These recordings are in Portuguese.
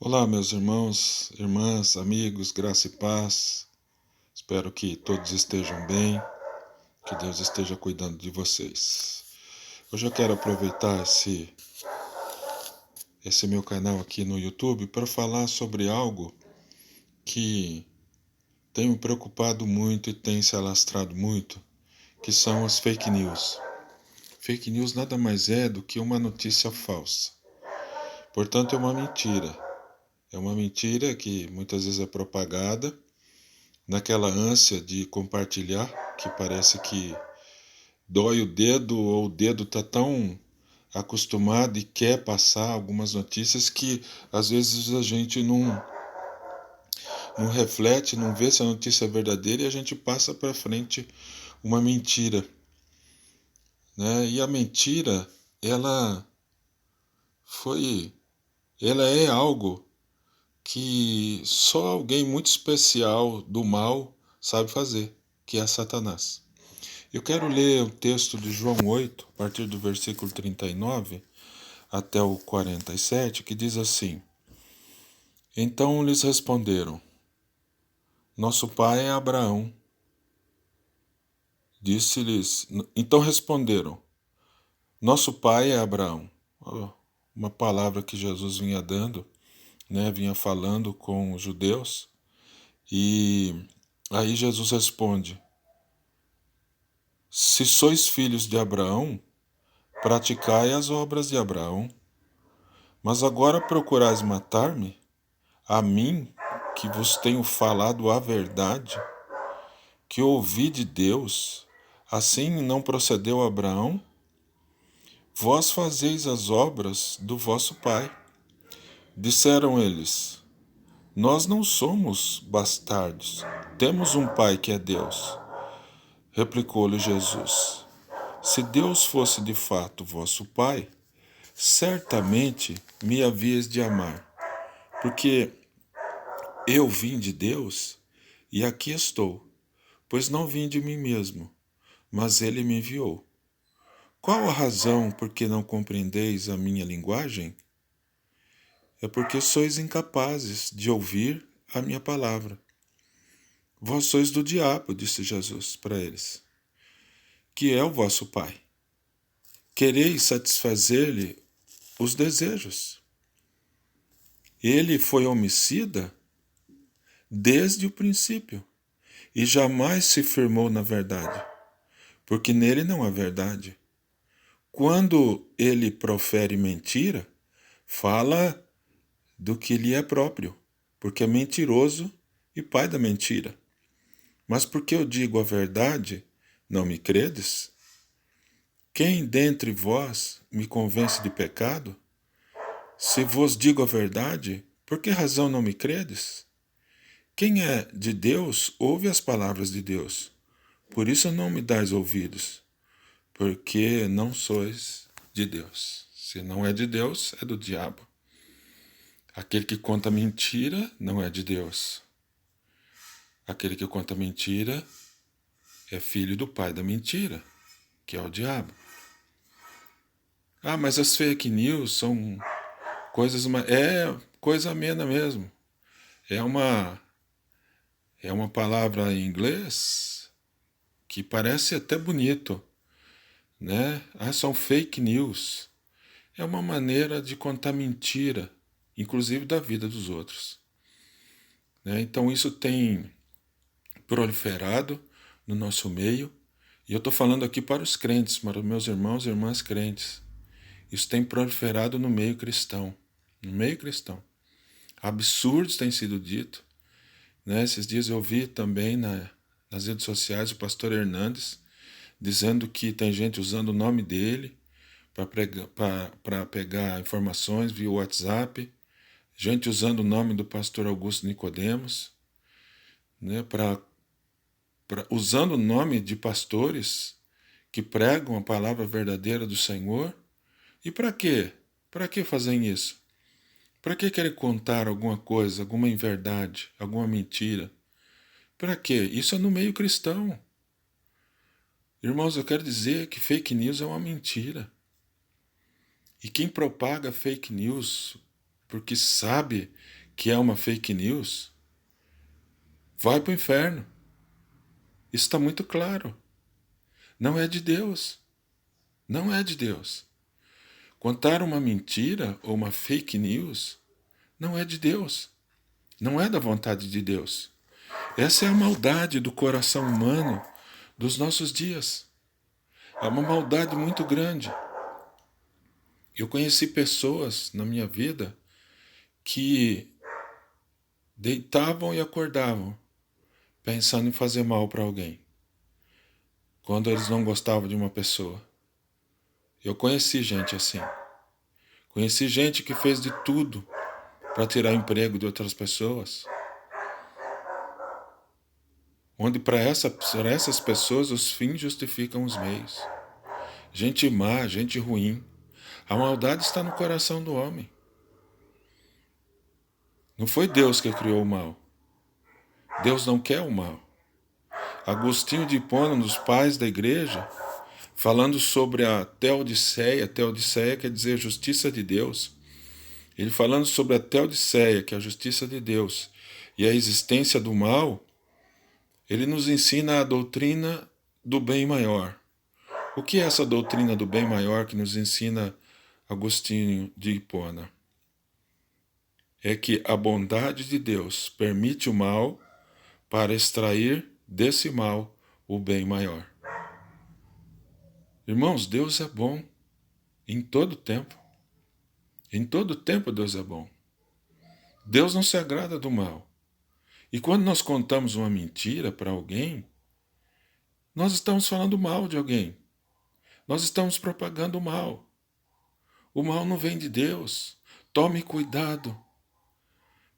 Olá, meus irmãos, irmãs, amigos, graça e paz. Espero que todos estejam bem, que Deus esteja cuidando de vocês. Hoje eu quero aproveitar esse meu canal aqui no YouTube para falar sobre algo que tem me preocupado muito e tem se alastrado muito, que são as fake news. Fake news nada mais é do que uma notícia falsa. Portanto, é uma mentira. É uma mentira que muitas vezes é propagada naquela ânsia de compartilhar, que parece que dói o dedo ou o dedo está tão acostumado e quer passar algumas notícias que às vezes a gente não reflete, não vê se a notícia é verdadeira e a gente passa para frente uma mentira, né? E a mentira, ela foi, ela é algo que só alguém muito especial do mal sabe fazer, que é Satanás. Eu quero ler o texto de João 8, a partir do versículo 39 até o 47, que diz assim: Então lhes responderam: Nosso pai é Abraão. Disse-lhes: Então responderam: Nosso pai é Abraão. Uma palavra que Jesus vinha dando, né, vinha falando com os judeus. E aí Jesus responde: Se sois filhos de Abraão, praticai as obras de Abraão. Mas agora procurais matar-me, a mim, que vos tenho falado a verdade, que ouvi de Deus. Assim não procedeu Abraão? Vós fazeis as obras do vosso pai. Disseram eles: Nós não somos bastardos, temos um pai que é Deus. Replicou-lhe Jesus: Se Deus fosse de fato vosso pai, certamente me havíeis de amar, porque eu vim de Deus e aqui estou, pois não vim de mim mesmo, mas ele me enviou. Qual a razão por que não compreendeis a minha linguagem? É porque sois incapazes de ouvir a minha palavra. Vós sois do diabo, disse Jesus para eles, que é o vosso pai. Quereis satisfazer-lhe os desejos. Ele foi homicida desde o princípio e jamais se firmou na verdade, porque nele não há verdade. Quando ele profere mentira, fala do que lhe é próprio, porque é mentiroso e pai da mentira. Mas porque eu digo a verdade, não me credes? Quem dentre vós me convence de pecado? Se vos digo a verdade, por que razão não me credes? Quem é de Deus, ouve as palavras de Deus. Por isso não me dais ouvidos, porque não sois de Deus. Se não é de Deus, é do diabo. Aquele que conta mentira não é de Deus. Aquele que conta mentira é filho do pai da mentira, que é o diabo. Ah, mas as fake news são coisas... É coisa amena mesmo. É uma, é uma palavra em inglês que parece até bonito, né? Ah, são fake news. É uma maneira de contar mentira, inclusive da vida dos outros, né? Então isso tem proliferado no nosso meio, e eu estou falando aqui para os crentes, para os meus irmãos e irmãs crentes. Isso tem proliferado no meio cristão. No meio cristão. Absurdos têm sido dito, né? Esses dias eu vi também nas redes sociais o pastor Hernandes dizendo que tem gente usando o nome dele para pegar informações via WhatsApp, gente usando o nome do pastor Augusto Nicodemos, né? Usando o nome de pastores que pregam a palavra verdadeira do Senhor. E para quê? Para que fazem isso? Para que querem contar alguma coisa, alguma inverdade, alguma mentira? Para quê? Isso é no meio cristão. Irmãos, eu quero dizer que fake news é uma mentira. E quem propaga fake news porque sabe que é uma fake news, vai para o inferno. Isso está muito claro. Não é de Deus. Não é de Deus. Contar uma mentira ou uma fake news não é de Deus. Não é da vontade de Deus. Essa é a maldade do coração humano dos nossos dias. É uma maldade muito grande. Eu conheci pessoas na minha vida que deitavam e acordavam pensando em fazer mal para alguém, quando eles não gostavam de uma pessoa. Eu conheci gente assim. Conheci gente que fez de tudo para tirar emprego de outras pessoas, onde para essas pessoas os fins justificam os meios. Gente má, gente ruim. A maldade está no coração do homem. Não foi Deus que criou o mal. Deus não quer o mal. Agostinho de Hipona, um dos pais da igreja, falando sobre a Teodiceia quer dizer justiça de Deus. Ele falando sobre a Teodiceia, que é a justiça de Deus, e a existência do mal, ele nos ensina a doutrina do bem maior. O que é essa doutrina do bem maior que nos ensina Agostinho de Hipona? É que a bondade de Deus permite o mal para extrair desse mal o bem maior. Irmãos, Deus é bom em todo tempo. Em todo tempo Deus é bom. Deus não se agrada do mal. E quando nós contamos uma mentira para alguém, nós estamos falando mal de alguém. Nós estamos propagando o mal. O mal não vem de Deus. Tome cuidado.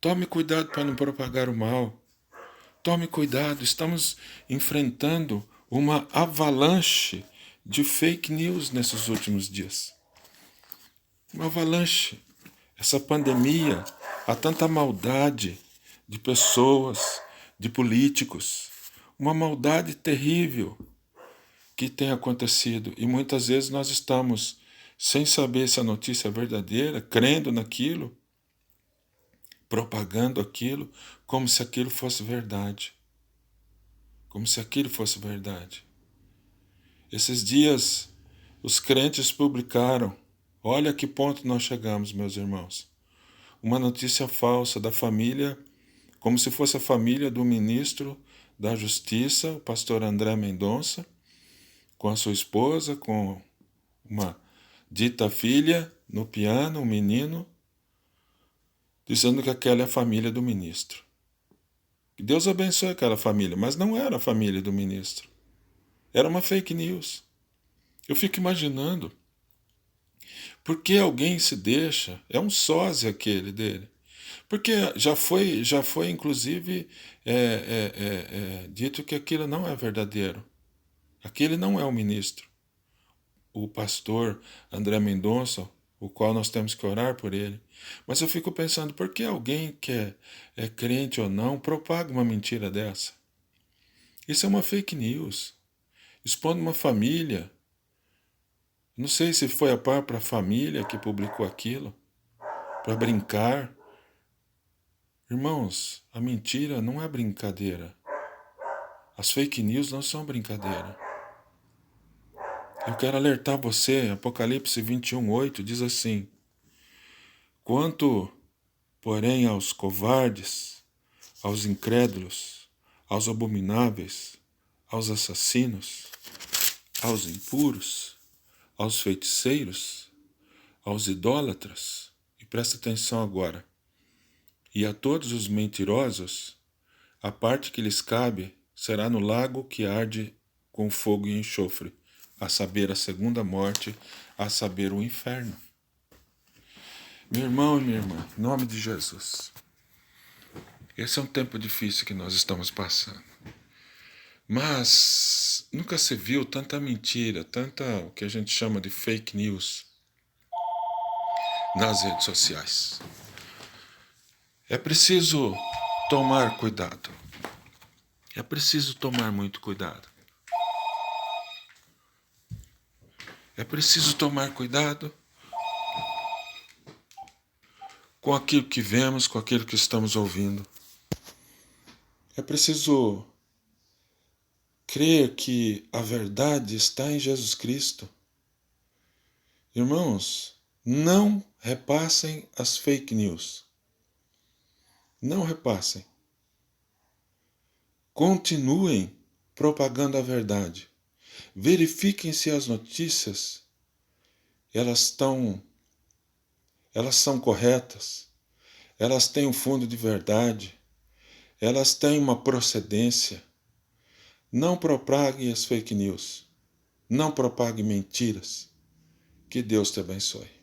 Tome cuidado para não propagar o mal. Tome cuidado, estamos enfrentando uma avalanche de fake news nesses últimos dias. Uma avalanche. Essa pandemia, há tanta maldade de pessoas, de políticos. Uma maldade terrível que tem acontecido. E muitas vezes nós estamos sem saber se a notícia é verdadeira, crendo naquilo, propagando aquilo como se aquilo fosse verdade. Como se aquilo fosse verdade. Esses dias, os crentes publicaram, olha a que ponto nós chegamos, meus irmãos, uma notícia falsa da família, como se fosse a família do ministro da Justiça, o pastor André Mendonça, com a sua esposa, com uma dita filha no piano, um menino, dizendo que aquela é a família do ministro. Que Deus abençoe aquela família, mas não era a família do ministro. Era uma fake news. Eu fico imaginando, por que alguém se deixa, é um sósia aquele dele, porque já foi inclusive dito que aquilo não é verdadeiro. Aquele não é o ministro. O pastor André Mendonça, o qual nós temos que orar por ele. Mas eu fico pensando, por que alguém que é crente ou não propaga uma mentira dessa? Isso é uma fake news. Expondo uma família. Não sei se foi a própria família que publicou aquilo, para brincar. Irmãos, a mentira não é brincadeira. As fake news não são brincadeira. Eu quero alertar você, Apocalipse 21:8 diz assim: quanto, porém, aos covardes, aos incrédulos, aos abomináveis, aos assassinos, aos impuros, aos feiticeiros, aos idólatras, e presta atenção agora, e a todos os mentirosos, a parte que lhes cabe será no lago que arde com fogo e enxofre, a saber, a segunda morte, a saber, o inferno. Meu irmão e minha irmã, em nome de Jesus, esse é um tempo difícil que nós estamos passando. Mas nunca se viu tanta mentira, tanta o que a gente chama de fake news nas redes sociais. É preciso tomar cuidado. É preciso tomar muito cuidado. É preciso tomar cuidado, com aquilo que vemos, com aquilo que estamos ouvindo. É preciso crer que a verdade está em Jesus Cristo. Irmãos, não repassem as fake news. Não repassem. Continuem propagando a verdade. Verifiquem se as notícias elas são corretas, elas têm um fundo de verdade, elas têm uma procedência. Não propaguem as fake news. Não propaguem mentiras. Que Deus te abençoe.